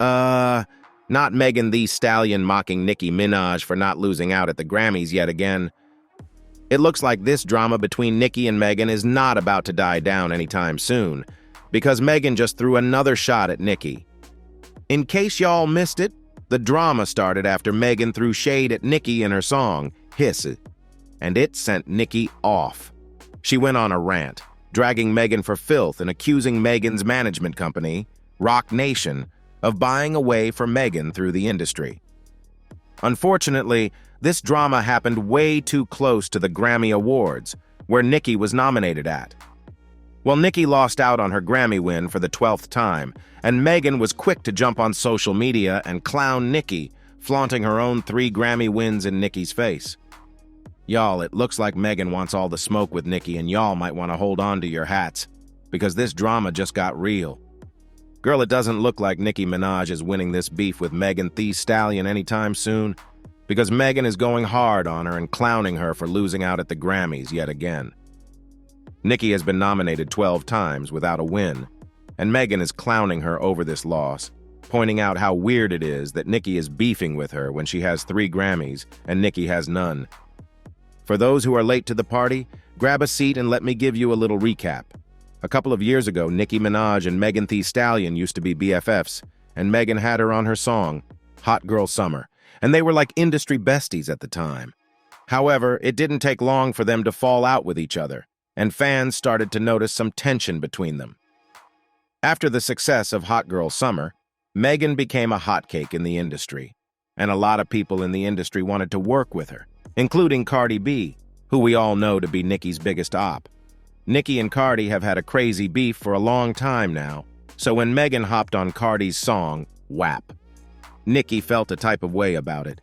Not Megan Thee Stallion mocking Nicki Minaj for not losing out at the Grammys yet again. It looks like this drama between Nicki and Megan is not about to die down anytime soon, because Megan just threw another shot at Nicki. In case y'all missed it, the drama started after Megan threw shade at Nicki in her song, Hiss, and it sent Nicki off. She went on a rant, dragging Megan for filth and accusing Megan's management company, Roc Nation, of buying away from Megan through the industry. Unfortunately, this drama happened way too close to the Grammy Awards, where Nicki was nominated at. Well, Nicki lost out on her Grammy win for the 12th time, and Megan was quick to jump on social media and clown Nicki, flaunting her own 3 Grammy wins in Nicki's face. Y'all, it looks like Megan wants all the smoke with Nicki, and y'all might want to hold on to your hats, because this drama just got real. Girl, it doesn't look like Nicki Minaj is winning this beef with Megan Thee Stallion anytime soon, because Megan is going hard on her and clowning her for losing out at the Grammys yet again. Nicki has been nominated 12 times without a win, and Megan is clowning her over this loss, pointing out how weird it is that Nicki is beefing with her when she has 3 Grammys and Nicki has none. For those who are late to the party, grab a seat and let me give you a little recap. A couple of years ago, Nicki Minaj and Megan Thee Stallion used to be BFFs, and Megan had her on her song, Hot Girl Summer, and they were like industry besties at the time. However, it didn't take long for them to fall out with each other, and fans started to notice some tension between them. After the success of Hot Girl Summer, Megan became a hotcake in the industry, and a lot of people in the industry wanted to work with her, including Cardi B, who we all know to be Nicki's biggest op. Nicki and Cardi have had a crazy beef for a long time now, so when Megan hopped on Cardi's song, WAP, Nicki felt a type of way about it.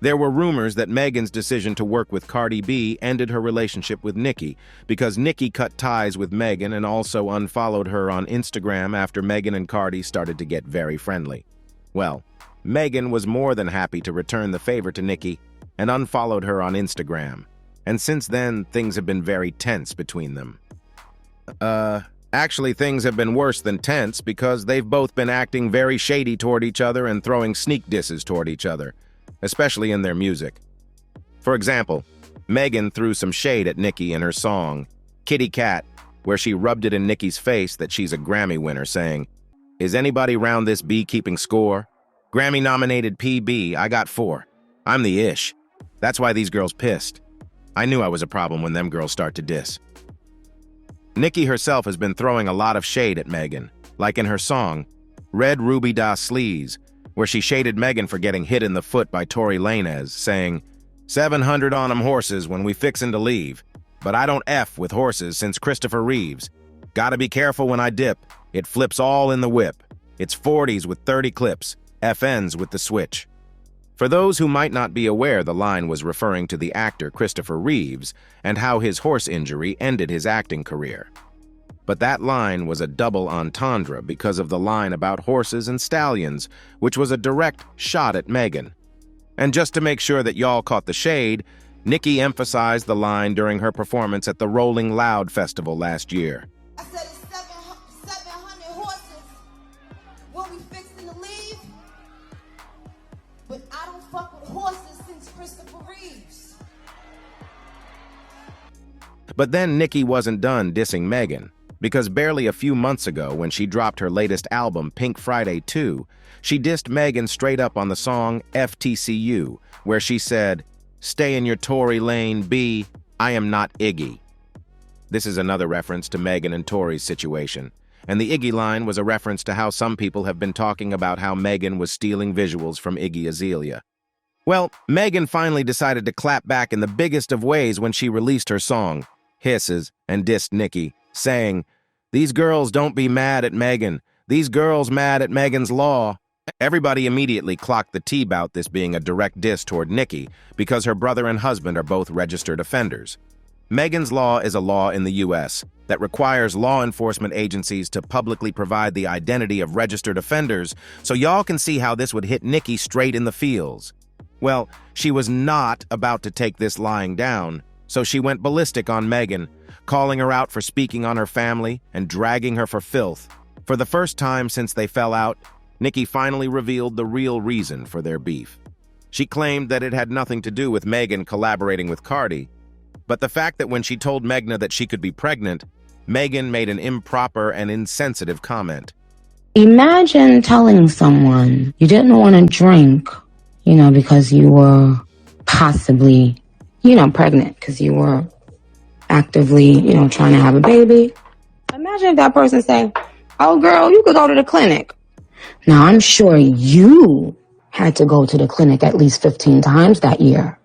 There were rumors that Megan's decision to work with Cardi B ended her relationship with Nicki because Nicki cut ties with Megan and also unfollowed her on Instagram after Megan and Cardi started to get very friendly. Well, Megan was more than happy to return the favor to Nicki and unfollowed her on Instagram. And since then, things have been very tense between them. Actually, things have been worse than tense because they've both been acting very shady toward each other and throwing sneak disses toward each other, especially in their music. For example, Megan threw some shade at Nicki in her song, Kitty Cat, where she rubbed it in Nicki's face that she's a Grammy winner, saying, "Is anybody round this B keeping score? Grammy-nominated PB, I got 4. I'm the ish. That's why these girls pissed. I knew I was a problem when them girls start to diss." Nicki herself has been throwing a lot of shade at Megan, like in her song, Red Ruby Da Sleaze, where she shaded Megan for getting hit in the foot by Tory Lanez, saying, 700 on 'em horses when we fixin' to leave, but I don't F with horses since Christopher Reeves. Gotta be careful when I dip, it flips all in the whip. It's 40s with 30 clips, FNs with the switch. For those who might not be aware, the line was referring to the actor Christopher Reeves and how his horse injury ended his acting career. But that line was a double entendre because of the line about horses and stallions, which was a direct shot at Megan. And just to make sure that y'all caught the shade, Nicki emphasized the line during her performance at the Rolling Loud Festival last year. I said it's 700 horses when we fixing to leave, but I don't fuck with horses since Christopher Reeves. But then Nicki wasn't done dissing Megan, because barely a few months ago when she dropped her latest album, Pink Friday 2, she dissed Megan straight up on the song FTCU, where she said, "Stay in your Tory lane, B, I am not Iggy." This is another reference to Megan and Tory's situation, and the Iggy line was a reference to how some people have been talking about how Megan was stealing visuals from Iggy Azalea. Well, Megan finally decided to clap back in the biggest of ways when she released her song, Hisses, and dissed Nicki, saying, "These girls don't be mad at Megan. These girls mad at Megan's law." Everybody immediately clocked the tea about this being a direct diss toward Nicki because her brother and husband are both registered offenders. Megan's law is a law in the U.S. that requires law enforcement agencies to publicly provide the identity of registered offenders, so y'all can see how this would hit Nicki straight in the feels. Well, she was not about to take this lying down, so she went ballistic on Megan, calling her out for speaking on her family and dragging her for filth. For the first time since they fell out, Nicki finally revealed the real reason for their beef. She claimed that it had nothing to do with Megan collaborating with Cardi, but the fact that when she told Meghna that she could be pregnant, Megan made an improper and insensitive comment. Imagine telling someone you didn't want to drink, because you were possibly, pregnant, because you were actively, trying to have a baby. Imagine if that person saying, "Oh, girl, you could go to the clinic." Now, I'm sure you had to go to the clinic at least 15 times that year.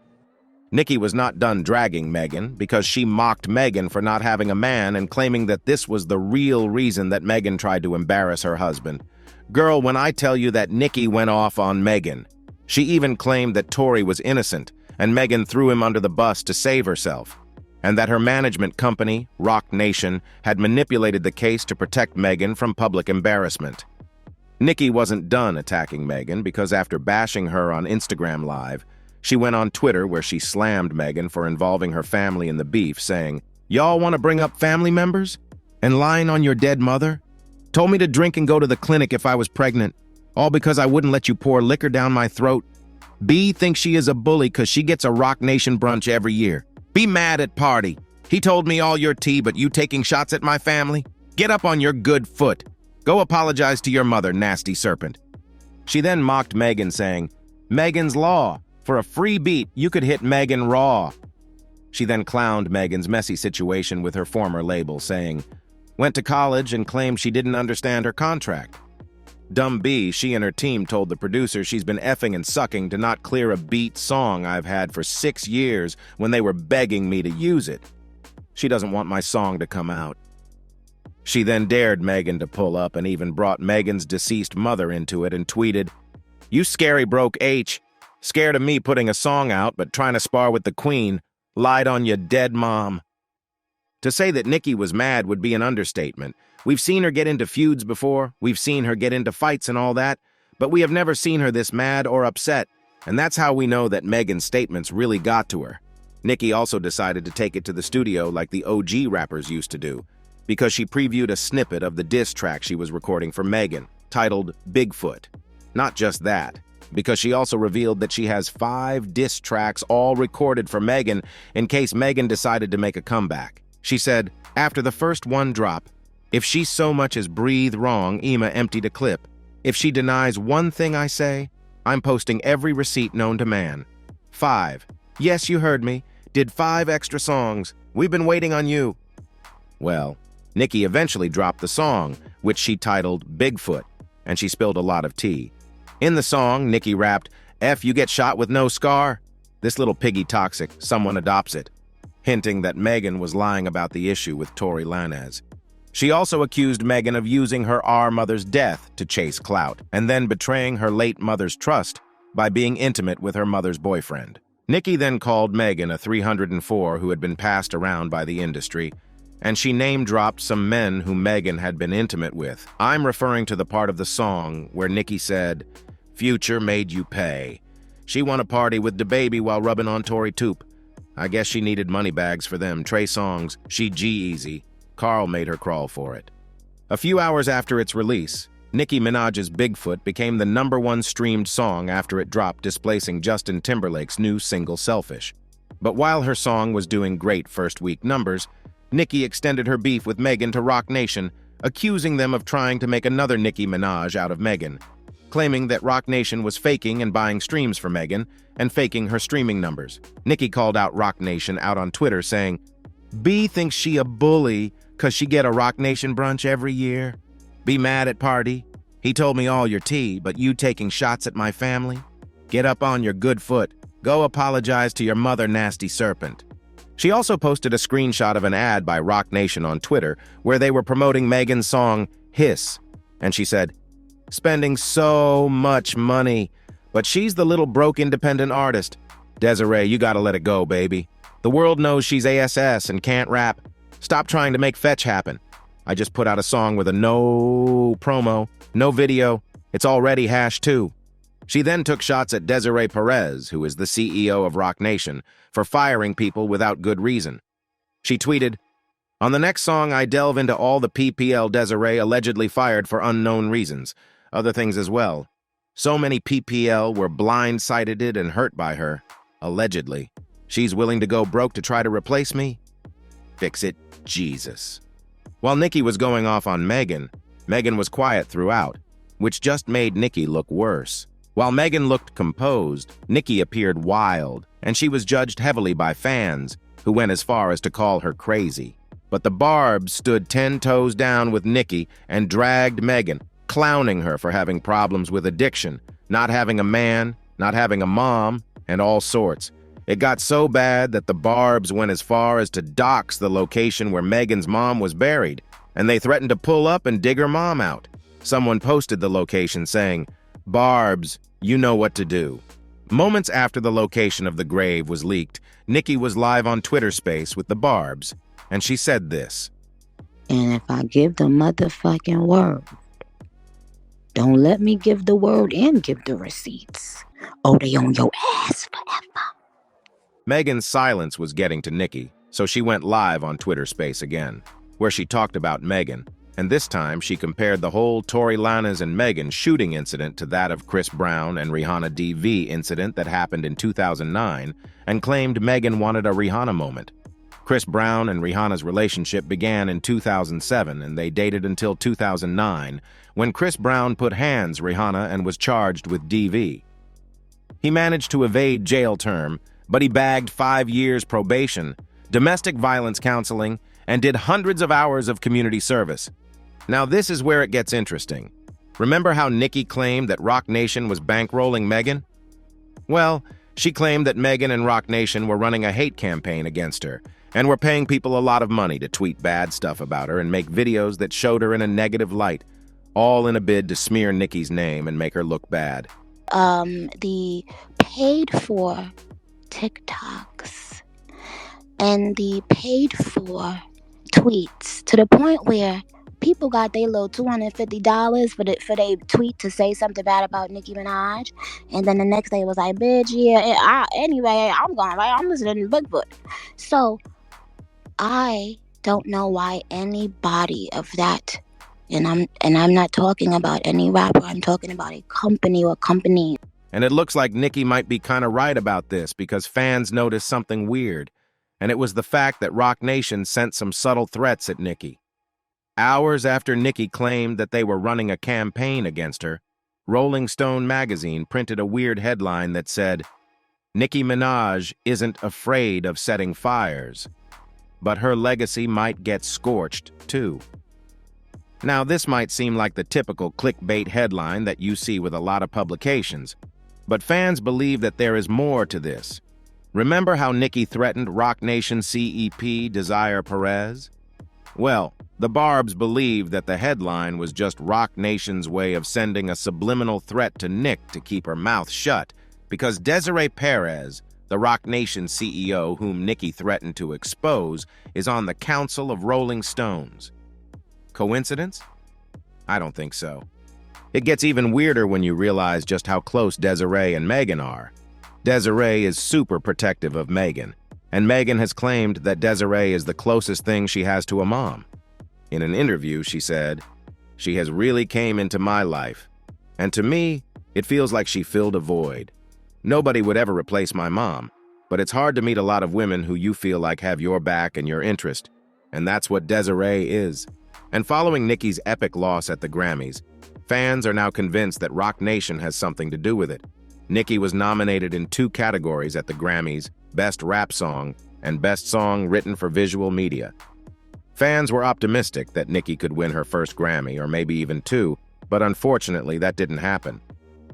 Nicki was not done dragging Megan because she mocked Megan for not having a man and claiming that this was the real reason that Megan tried to embarrass her husband. Girl, when I tell you that Nicki went off on Megan, she even claimed that Tory was innocent and Megan threw him under the bus to save herself, and that her management company, Roc Nation, had manipulated the case to protect Megan from public embarrassment. Nicki wasn't done attacking Megan because after bashing her on Instagram Live, she went on Twitter where she slammed Megan for involving her family in the beef, saying, "Y'all want to bring up family members? And lying on your dead mother? Told me to drink and go to the clinic if I was pregnant, all because I wouldn't let you pour liquor down my throat. B thinks she is a bully because she gets a Roc Nation brunch every year. Be mad at Party. He told me all your tea, but you taking shots at my family? Get up on your good foot. Go apologize to your mother, nasty serpent." She then mocked Megan, saying, "Megan's Law. For a free beat, you could hit Megan raw." She then clowned Megan's messy situation with her former label, saying, "Went to college and claimed she didn't understand her contract. Dumb B, she and her team told the producer she's been effing and sucking to not clear a beat song I've had for 6 years when they were begging me to use it. She doesn't want my song to come out." She then dared Megan to pull up and even brought Megan's deceased mother into it and tweeted, "You scary broke H. Scared of me putting a song out, but trying to spar with the queen. Lied on your dead mom." To say that Nicki was mad would be an understatement. We've seen her get into feuds before, we've seen her get into fights and all that, but we have never seen her this mad or upset, and that's how we know that Megan's statements really got to her. Nicki also decided to take it to the studio like the OG rappers used to do, because she previewed a snippet of the diss track she was recording for Megan, titled Bigfoot. Not just that, because she also revealed that she has 5 diss tracks all recorded for Megan in case Megan decided to make a comeback. She said, after the first one drop, if she so much as breathe wrong, Ima emptied a clip. If she denies one thing I say, I'm posting every receipt known to man. 5. Yes, you heard me. Did 5 extra songs. We've been waiting on you. Well, Nicki eventually dropped the song, which she titled Bigfoot, and she spilled a lot of tea. In the song, Nicki rapped, "F, you get shot with no scar? This little piggy toxic, someone adopts it," hinting that Megan was lying about the issue with Tory Lanez. She also accused Megan of using her mother's death to chase clout, and then betraying her late mother's trust by being intimate with her mother's boyfriend. Nicki then called Megan a 304 who had been passed around by the industry, and she name-dropped some men who Megan had been intimate with. I'm referring to the part of the song where Nicki said, "Future made you pay. She wanna party with the baby while rubbing on Tory Toop. I guess she needed money bags for them. Trey Songz, she G-Eazy. Carl made her crawl for it." A few hours after its release, Nicki Minaj's Bigfoot became the #1 streamed song after it dropped, displacing Justin Timberlake's new single Selfish. But while her song was doing great first-week numbers, Nicki extended her beef with Megan to Roc Nation, accusing them of trying to make another Nicki Minaj out of Megan, claiming that Roc Nation was faking and buying streams for Megan and faking her streaming numbers. Nicki called out Roc Nation out on Twitter, saying, "B thinks she a bully cause she get a Roc Nation brunch every year. Be mad at Party. He told me all your tea, but you taking shots at my family? Get up on your good foot. Go apologize to your mother, nasty serpent." She also posted a screenshot of an ad by Roc Nation on Twitter where they were promoting Megan's song, Hiss, and she said, "Spending so much money, but she's the little broke independent artist. Desiree, you gotta let it go, baby. The world knows she's ASS and can't rap. Stop trying to make fetch happen. I just put out a song with a no promo, no video. It's already #2. She then took shots at Desiree Perez, who is the CEO of Roc Nation, for firing people without good reason. She tweeted, "On the next song, I delve into all the PPL Desiree allegedly fired for unknown reasons. other things as well. So many PPL were blindsided and hurt by her, allegedly. She's willing to go broke to try to replace me? Fix it, Jesus. While Nicki was going off on Megan, Megan was quiet throughout, which just made Nicki look worse. While Megan looked composed, Nicki appeared wild, and she was judged heavily by fans, who went as far as to call her crazy. But the Barbs stood 10 toes down with Nicki and dragged Megan, clowning her for having problems with addiction, not having a man, not having a mom, and all sorts. It got so bad that the Barbs went as far as to dox the location where Megan's mom was buried, and they threatened to pull up and dig her mom out. Someone posted the location saying, "Barbs, you know what to do." Moments after the location of the grave was leaked, Nicki was live on Twitter Space with the Barbs, and she said this. And if I give the motherfucking word, don't let me give the word and give the receipts. Oh, they on your ass forever. Megan's silence was getting to Nicki, so she went live on Twitter Space again, where she talked about Megan, and this time she compared the whole Tory Lanez and Megan shooting incident to that of Chris Brown and Rihanna DV incident that happened in 2009, and claimed Megan wanted a Rihanna moment. Chris Brown and Rihanna's relationship began in 2007, and they dated until 2009, when Chris Brown put hands Rihanna and was charged with DV. He managed to evade jail term, but he bagged 5 years probation, domestic violence counseling, and did hundreds of hours of community service. Now this is where it gets interesting. Remember how Nicki claimed that Roc Nation was bankrolling Megan? Well, she claimed that Megan and Roc Nation were running a hate campaign against her, and were paying people a lot of money to tweet bad stuff about her and make videos that showed her in a negative light, all in a bid to smear Nicki's name and make her look bad. The paid for TikToks and the paid for tweets, to the point where people got their little $250 for their tweet to say something bad about Nicki Minaj, and then the next day it was like, bitch, yeah, anyway, I'm going, right? I'm listening to Bigfoot. So I don't know why anybody of that, and I'm not talking about any rapper, I'm talking about a company or companies. And it looks like Nicki might be kind of right about this, because fans noticed something weird, and it was the fact that Roc Nation sent some subtle threats at Nicki. Hours after Nicki claimed that they were running a campaign against her, Rolling Stone magazine printed a weird headline that said, "Nicki Minaj isn't afraid of setting fires, but her legacy might get scorched, too." Now, this might seem like the typical clickbait headline that you see with a lot of publications, but fans believe that there is more to this. Remember how Nicki threatened Roc Nation CEP Desire Perez? Well, the Barbs believe that the headline was just Roc Nation's way of sending a subliminal threat to Nick to keep her mouth shut, because Desiree Perez, the Roc Nation CEO whom Nicki threatened to expose, is on the Council of Rolling Stones. Coincidence? I don't think so. It gets even weirder when you realize just how close Desiree and Megan are. Desiree is super protective of Megan, and Megan has claimed that Desiree is the closest thing she has to a mom. In an interview, she said, "She has really came into my life, and to me, it feels like she filled a void. Nobody would ever replace my mom, but it's hard to meet a lot of women who you feel like have your back and your interest, and that's what Desiree is." And following Nicki's epic loss at the Grammys, fans are now convinced that Roc Nation has something to do with it. Nicki was nominated in 2 categories at the Grammys, Best Rap Song and Best Song Written for Visual Media. Fans were optimistic that Nicki could win her first Grammy, or maybe even 2, but unfortunately that didn't happen.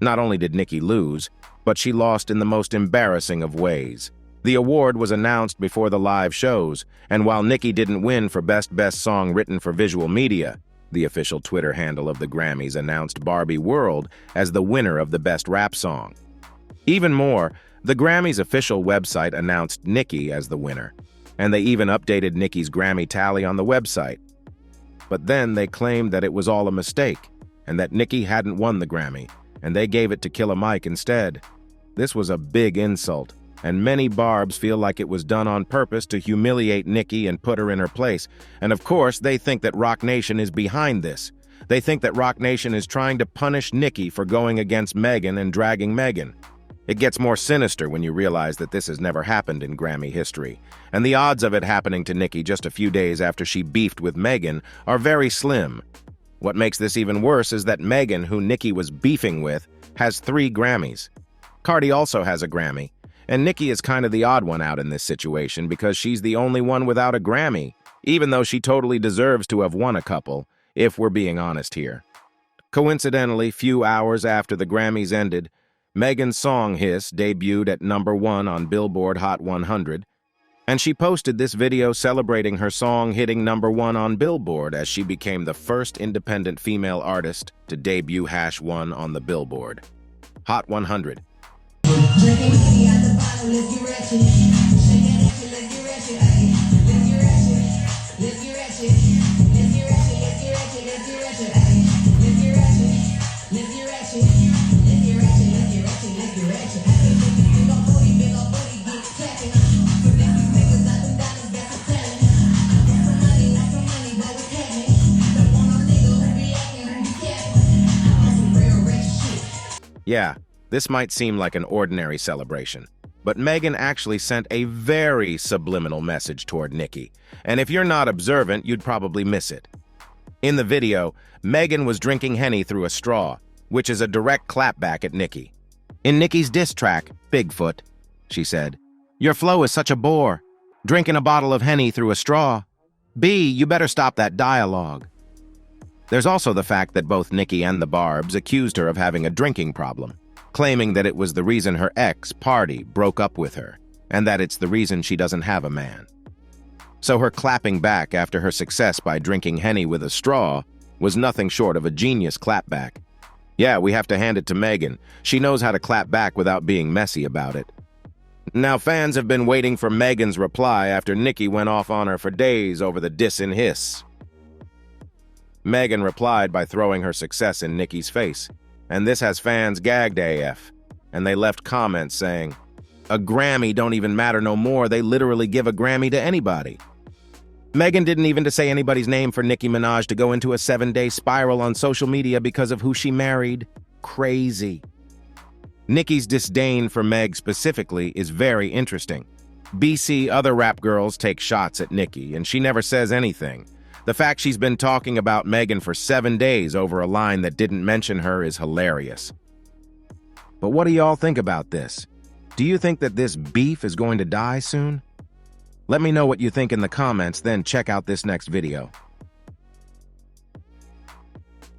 Not only did Nicki lose, but she lost in the most embarrassing of ways. The award was announced before the live shows, and while Nicki didn't win for Best Song Written for Visual Media, the official Twitter handle of the Grammys announced Barbie World as the winner of the Best Rap Song. Even more, the Grammys' official website announced Nicki as the winner, and they even updated Nicki's Grammy tally on the website. But then they claimed that it was all a mistake, and that Nicki hadn't won the Grammy, and they gave it to Killer Mike instead. This was a big insult, and many Barbs feel like it was done on purpose to humiliate Nicki and put her in her place. And of course, they think that Roc Nation is behind this. They think that Roc Nation is trying to punish Nicki for going against Megan and dragging Megan. It gets more sinister when you realize that this has never happened in Grammy history, and the odds of it happening to Nicki just a few days after she beefed with Megan are very slim. What makes this even worse is that Megan, who Nicki was beefing with, has 3 Grammys. Cardi also has a Grammy, and Nicki is kind of the odd one out in this situation because she's the only one without a Grammy, even though she totally deserves to have won a couple, if we're being honest here. Coincidentally, few hours after the Grammys ended, Megan's song Hiss debuted at #1 on Billboard Hot 100, and she posted this video celebrating her song hitting #1 on Billboard as she became the first independent female artist to debut #1 on the Billboard Hot 100. Yeah, this might seem like an ordinary celebration, but Megan actually sent a very subliminal message toward Nicki, and if you're not observant, you'd probably miss it. In the video, Megan was drinking Henny through a straw, which is a direct clapback at Nicki. In Nicki's diss track, Bigfoot, she said, "Your flow is such a bore. Drinking a bottle of Henny through a straw. B, you better stop that dialogue." There's also the fact that both Nicki and the Barbs accused her of having a drinking problem, claiming that it was the reason her ex, Party, broke up with her, and that it's the reason she doesn't have a man. So her clapping back after her success by drinking Henny with a straw was nothing short of a genius clapback. Yeah, we have to hand it to Megan. She knows how to clap back without being messy about it. Now, fans have been waiting for Megan's reply after Nicki went off on her for days over the diss and hiss. Megan replied by throwing her success in Nicki's face, and this has fans gagged AF, and they left comments saying, "A Grammy don't even matter no more, they literally give a Grammy to anybody." Megan didn't even to say anybody's name for Nicki Minaj to go into a 7-day spiral on social media because of who she married. Crazy. Nicki's disdain for Meg specifically is very interesting. BC other rap girls take shots at Nicki, and she never says anything. The fact she's been talking about Megan for 7 days over a line that didn't mention her is hilarious. But what do y'all think about this? Do you think that this beef is going to die soon? Let me know what you think in the comments, then check out this next video.